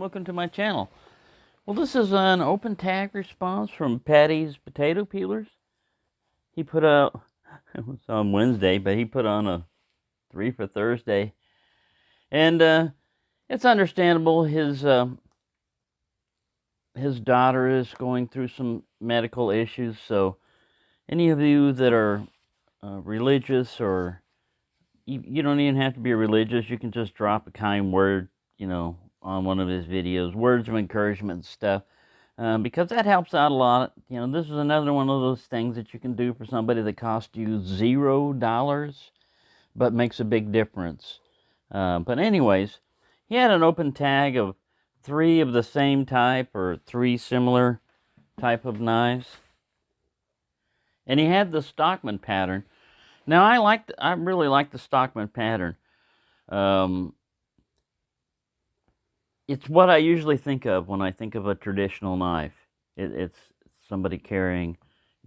welcome to my channel. Well, this is an open tag response from Paddy's potato peelers. He put out, it was on Wednesday, but he put on a 3 for Thursday. And it's understandable. His daughter is going through some medical issues, so any of you that are religious, or you don't even have to be religious, you can just drop a kind word, on one of his videos, words of encouragement and stuff, because that helps out a lot. This is another one of those things that you can do for somebody that cost you $0, but makes a big difference. But anyways, he had an open tag of 3 of the same type, or 3 similar type of knives, and he had the Stockman pattern. Now I really like the Stockman pattern. It's what I usually think of when I think of a traditional knife. It's somebody carrying,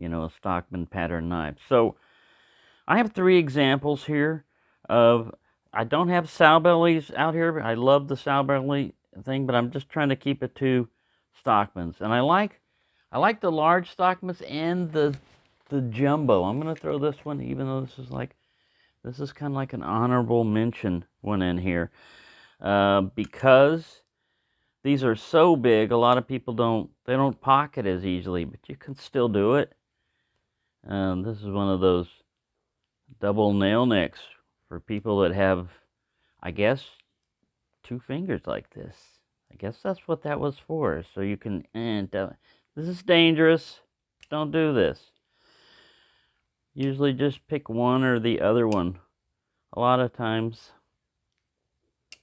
a Stockman pattern knife. So I have 3 examples here of. I don't have sow bellies out here. I love the sow belly thing, but I'm just trying to keep it to Stockmans. And I like the large Stockmans and the jumbo. I'm gonna throw this one, even though this is kind of like an honorable mention one in here, because these are so big. A lot of people don't pocket as easily, but you can still do it. This is one of those double nail necks for people that have, I guess, 2 fingers like this. I guess that's what that was for. So you can, this is dangerous. Don't do this. Usually just pick one or the other one. A lot of times,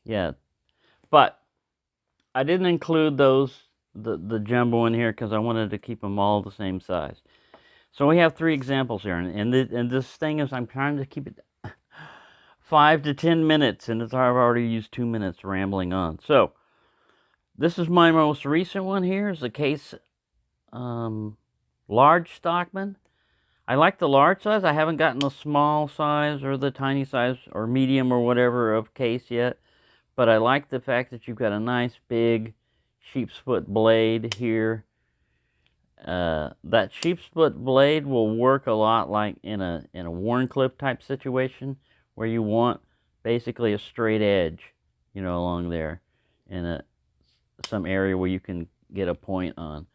yeah. But I didn't include the jumbo in here because I wanted to keep them all the same size. So we have 3 examples here, and this thing is, I'm trying to keep it 5 to 10 minutes, and I've already used 2 minutes rambling on. So this is my most recent one here. Is the Case large Stockman. I like the large size. I haven't gotten the small size or the tiny size or medium or whatever of Case yet, but I like the fact that you've got a nice big sheep's foot blade here. That sheep's foot blade will work a lot like in a worn clip type situation, where you want basically a straight edge, along there in some area where you can get a point on.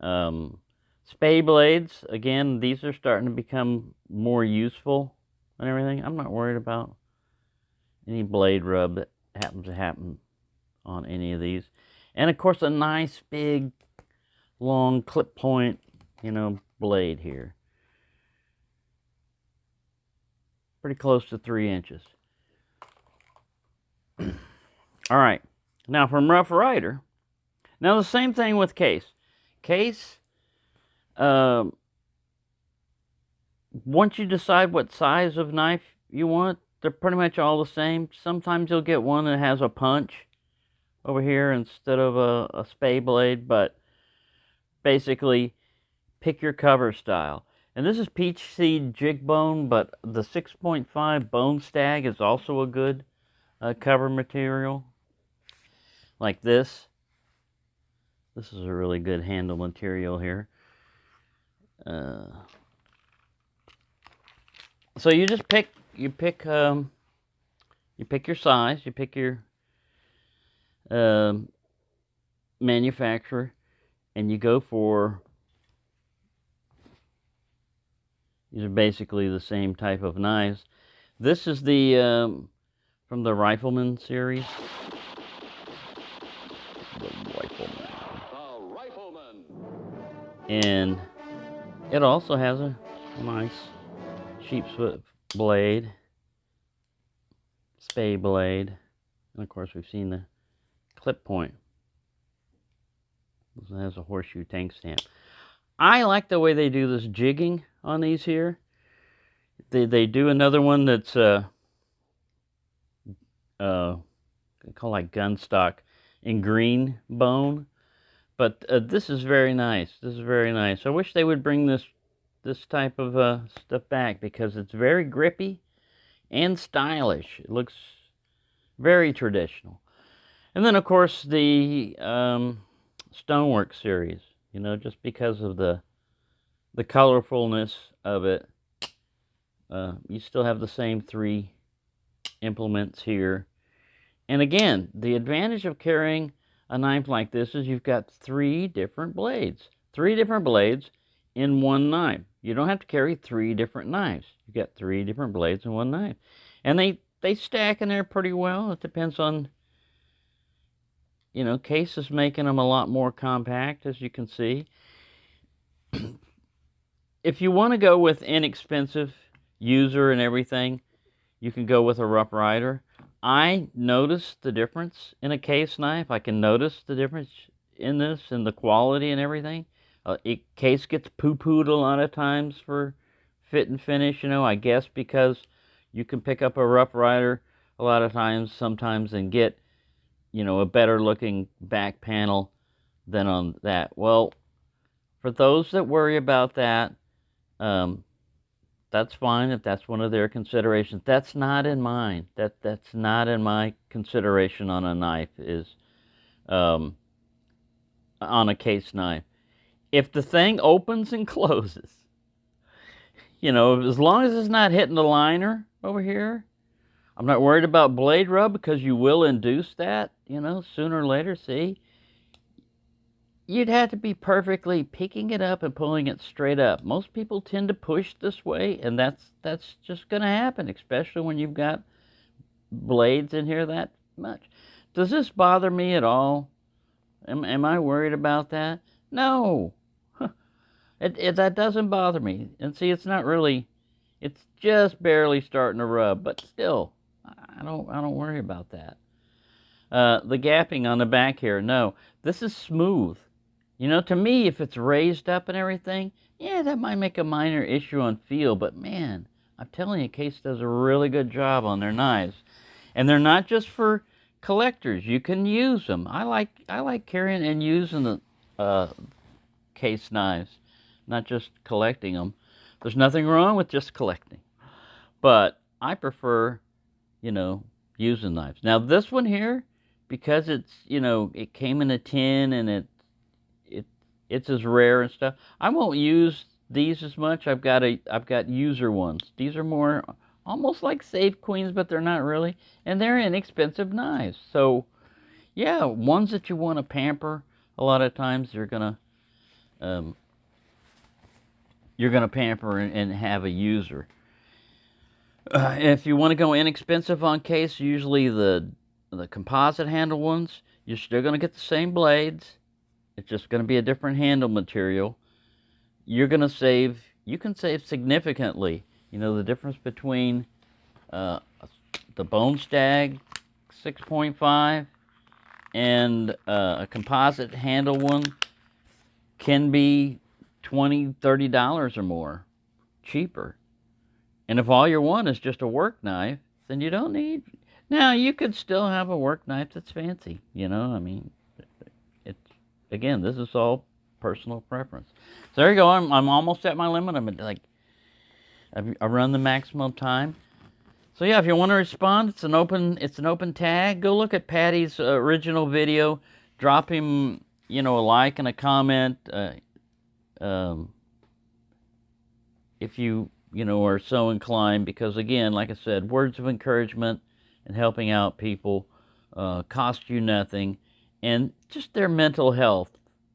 Spay blades, again, these are starting to become more useful and everything. I'm not worried about any blade rub that happens to happen on any of these. And of course, a nice big long clip point, blade here. Pretty close to 3 inches. All right. Now from Rough Rider. Now the same thing with Case. Case, once you decide what size of knife you want, they're pretty much all the same. Sometimes you'll get one that has a punch over here instead of a spay blade, but basically pick your cover style. And this is peach seed jig bone, but the 6.5 bone stag is also a good cover material. Like this. This is a really good handle material here. So you just pick your size, you pick your manufacturer, and you go for. These are basically the same type of knives. This is the from the Rifleman series. The Rifleman. And it also has a nice sheepsfoot blade, spay blade, and of course we've seen the clip point. This has a horseshoe tank stamp. I like the way they do this jigging on these here. They do another one that's called like gunstock in green bone, but this is very nice. This is very nice. I wish they would bring this type of stuff back, because it's very grippy and stylish. It looks very traditional. And then, of course, the Stonework series, you know, just because of the colorfulness of it. You still have the same 3 implements here. And again, the advantage of carrying a knife like this is you've got 3 different blades. 3 different blades in one knife. You don't have to carry 3 different knives. You've got 3 different blades in one knife. And they stack in there pretty well. It depends on, you know, Case is making them a lot more compact, as you can see. If you want to go with inexpensive user and everything, you can go with a Rough Rider. I notice the difference in a Case knife. I can notice the difference in this and the quality and everything. Case gets poo-pooed a lot of times for fit and finish, you know, I guess because you can pick up a Rough Rider a lot of times, sometimes, and get, you know, a better looking back panel than on that. Well, for those that worry about that, that's fine if that's one of their considerations. That's not in mine. That's not in my consideration on a knife, is on a Case knife. If the thing opens and closes, you know, as long as it's not hitting the liner over here, I'm not worried about blade rub, because you will induce that, you know, sooner or later. See, you'd have to be perfectly picking it up and pulling it straight up. Most people tend to push this way, and that's just going to happen, especially when you've got blades in here that much. Does this bother me at all? Am I worried about that? No. That doesn't bother me. And see, it's not really, it's just barely starting to rub, but still, I don't worry about that. The gapping on the back here, no. This is smooth. You know, to me, if it's raised up and everything, yeah, that might make a minor issue on feel, but man, I'm telling you, Case does a really good job on their knives. And they're not just for collectors. You can use them. I like carrying and using the Case knives, not just collecting them. There's nothing wrong with just collecting, but I prefer, you know, using knives. Now this one here, because it's, you know, it came in a tin and it's as rare and stuff, I won't use these as much. I've got user ones. These are more almost like Safe Queens, but they're not really, and they're inexpensive knives. So yeah, ones that you want to pamper, a lot of times you're gonna pamper and have a user. If you want to go inexpensive on Case, usually the composite handle ones, you're still going to get the same blades. It's just going to be a different handle material. You can save significantly. You know, the difference between the Bone Stag 6.5 and a composite handle one can be $20, $30 or more cheaper. And if all you want is just a work knife, then you don't need. Now, you could still have a work knife that's fancy, you know. I mean, again, this is all personal preference. So there you go. I'm almost at my limit. I'm like, I run the maximum time. So yeah, if you want to respond, it's an open tag. Go look at Paddy's original video. Drop him, you know, a like and a comment. If you know, are so inclined, because again, like I said, words of encouragement and helping out people cost you nothing, and just their mental health.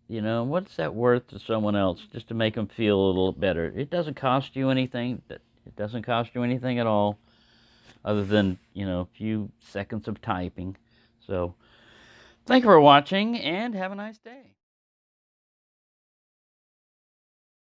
You know, what's that worth to someone else, just to make them feel a little better? It doesn't cost you anything. It doesn't cost you anything at all, other than, you know, a few seconds of typing. So, thank you for watching, and have a nice day.